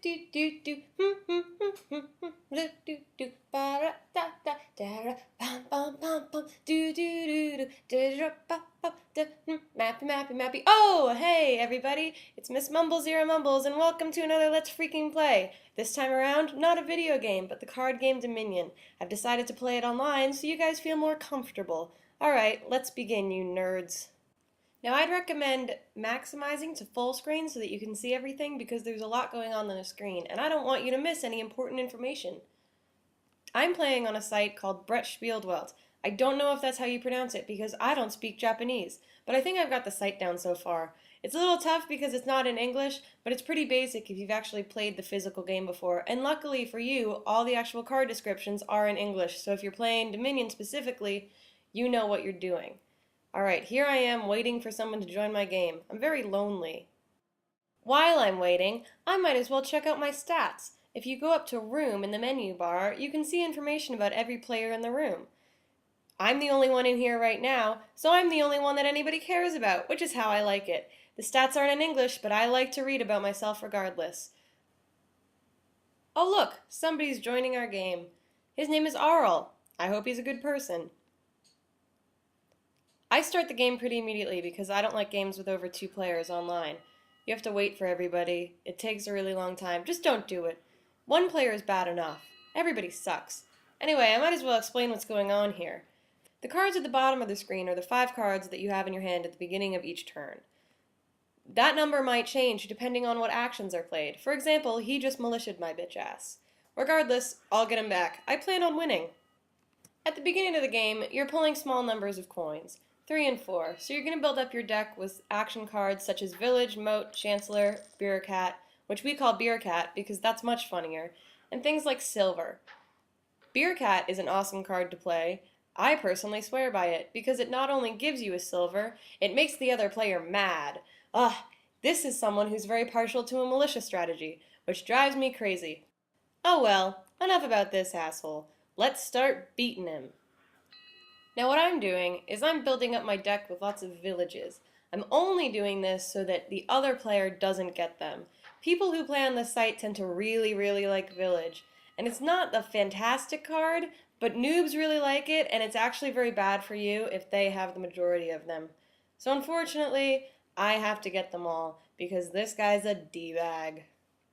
do do do do do do ba da da da bum bum bum bum do do do do da ba ba da mappy. Oh, hey everybody! It's Miss Mumbles Zero Mumbles, and welcome to another Let's Freaking Play. This time around, not a video game, but the card game Dominion. I've decided to play it online so you guys feel more comfortable. Alright, let's begin, you nerds. Now I'd recommend maximizing to full screen so that you can see everything because there's a lot going on the screen and I don't want you to miss any important information. I'm playing on a site called Brett Spieldwelt. I don't know if that's how you pronounce it because I don't speak Japanese, but I think I've got the site down so far. It's a little tough because it's not in English, but it's pretty basic if you've actually played the physical game before, and luckily for you, all the actual card descriptions are in English, so if you're playing Dominion specifically, you know what you're doing. Alright, here I am waiting for someone to join my game. I'm very lonely. While I'm waiting, I might as well check out my stats. If you go up to Room in the menu bar, you can see information about every player in the room. I'm the only one in here right now, so I'm the only one that anybody cares about, which is how I like it. The stats aren't in English, but I like to read about myself regardless. Oh look, somebody's joining our game. His name is Arl. I hope he's a good person. I start the game pretty immediately because I don't like games with over 2 players online. You have to wait for everybody. It takes a really long time. Just don't do it. 1 player is bad enough. Everybody sucks. Anyway, I might as well explain what's going on here. The cards at the bottom of the screen are the 5 cards that you have in your hand at the beginning of each turn. That number might change depending on what actions are played. For example, he just militia'd my bitch ass. Regardless, I'll get him back. I plan on winning. At the beginning of the game, you're pulling small numbers of coins. 3 and 4, so you're going to build up your deck with action cards such as Village, Moat, Chancellor, Bureaucrat, which we call Bureaucrat because that's much funnier, and things like Silver. Bureaucrat is an awesome card to play. I personally swear by it because it not only gives you a silver, it makes the other player mad. Ugh, this is someone who's very partial to a militia strategy, which drives me crazy. Oh well, enough about this asshole. Let's start beating him. Now what I'm doing is I'm building up my deck with lots of villages. I'm only doing this so that the other player doesn't get them. People who play on this site tend to really like Village. And it's not a fantastic card, but noobs really like it, and it's actually very bad for you if they have the majority of them. So unfortunately, I have to get them all, because this guy's a D-bag.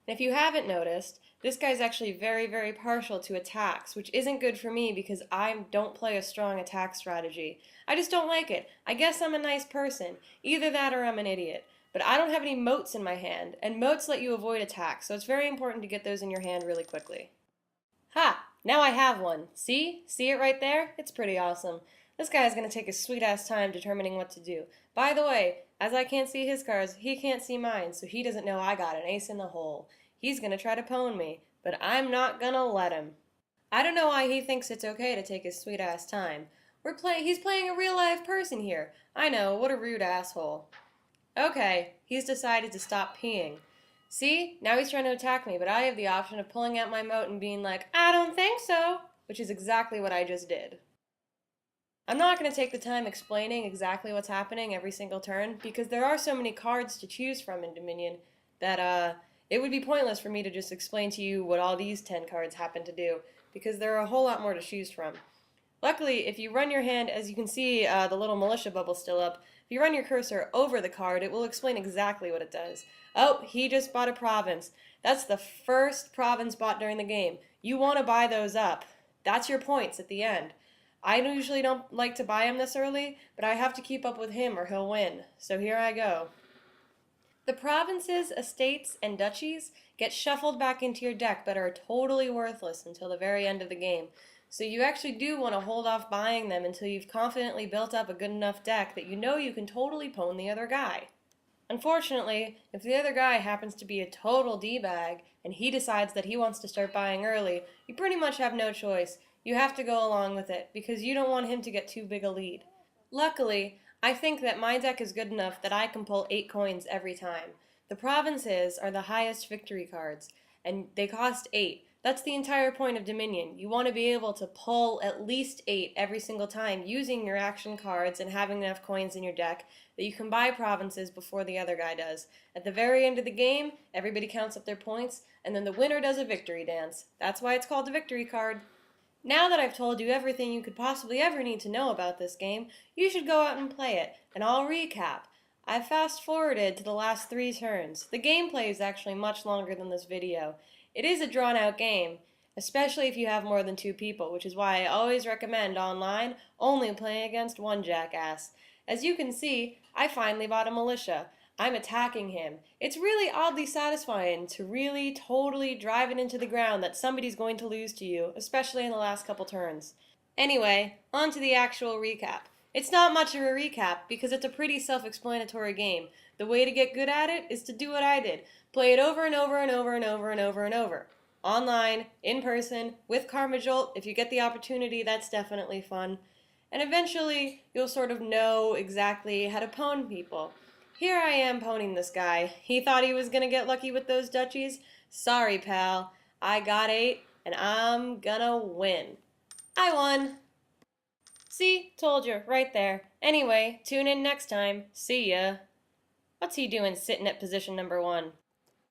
And if you haven't noticed, this guy's actually very partial to attacks, which isn't good for me because I don't play a strong attack strategy. I just don't like it. I guess I'm a nice person. Either that or I'm an idiot. But I don't have any moats in my hand, and moats let you avoid attacks, so it's very important to get those in your hand really quickly. Ha! Now I have one. See? See it right there? It's pretty awesome. This guy's gonna take his sweet-ass time determining what to do. By the way, as I can't see his cards, he can't see mine, so he doesn't know I got an ace in the hole. He's gonna try to pwn me, but I'm not gonna let him. I don't know why he thinks it's okay to take his sweet-ass time. He's playing a real-life person here. I know, what a rude asshole. Okay, he's decided to stop peeing. See? Now he's trying to attack me, but I have the option of pulling out my moat and being like, I don't think so, which is exactly what I just did. I'm not going to take the time explaining exactly what's happening every single turn, because there are so many cards to choose from in Dominion that, it would be pointless for me to just explain to you what all these 10 cards happen to do, because there are a whole lot more to choose from. Luckily, if you run your hand, as you can see the little militia bubble still up, if you run your cursor over the card, it will explain exactly what it does. Oh, he just bought a province. That's the first province bought during the game. You want to buy those up. That's your points at the end. I usually don't like to buy him this early, but I have to keep up with him or he'll win. So here I go. The provinces, estates, and duchies get shuffled back into your deck but are totally worthless until the very end of the game. So you actually do want to hold off buying them until you've confidently built up a good enough deck that you know you can totally pwn the other guy. Unfortunately, if the other guy happens to be a total D-bag and he decides that he wants to start buying early, you pretty much have no choice. You have to go along with it because you don't want him to get too big a lead. Luckily, I think that my deck is good enough that I can pull 8 coins every time. The provinces are the highest victory cards, and they cost 8. That's the entire point of Dominion. You want to be able to pull at least 8 every single time using your action cards and having enough coins in your deck that you can buy provinces before the other guy does. At the very end of the game, everybody counts up their points, and then the winner does a victory dance. That's why it's called the victory card. Now that I've told you everything you could possibly ever need to know about this game, you should go out and play it, and I'll recap. I've fast forwarded to the last 3 turns. The gameplay is actually much longer than this video. It is a drawn out game, especially if you have more than 2 people, which is why I always recommend online only playing against one jackass. As you can see, I finally bought a militia. I'm attacking him. It's really oddly satisfying to really totally drive it into the ground that somebody's going to lose to you, especially in the last couple turns. Anyway, on to the actual recap. It's not much of a recap because it's a pretty self-explanatory game. The way to get good at it is to do what I did. Play it over and over and over and over and over and over. Online, in person, with Karma Jolt. If you get the opportunity, that's definitely fun. And eventually, you'll sort of know exactly how to pwn people. Here I am pwning this guy. He thought he was going to get lucky with those duchies. Sorry, pal. I got 8, and I'm gonna win. I won. See? Told you, right there. Anyway, tune in next time. See ya. What's he doing sitting at position number 1?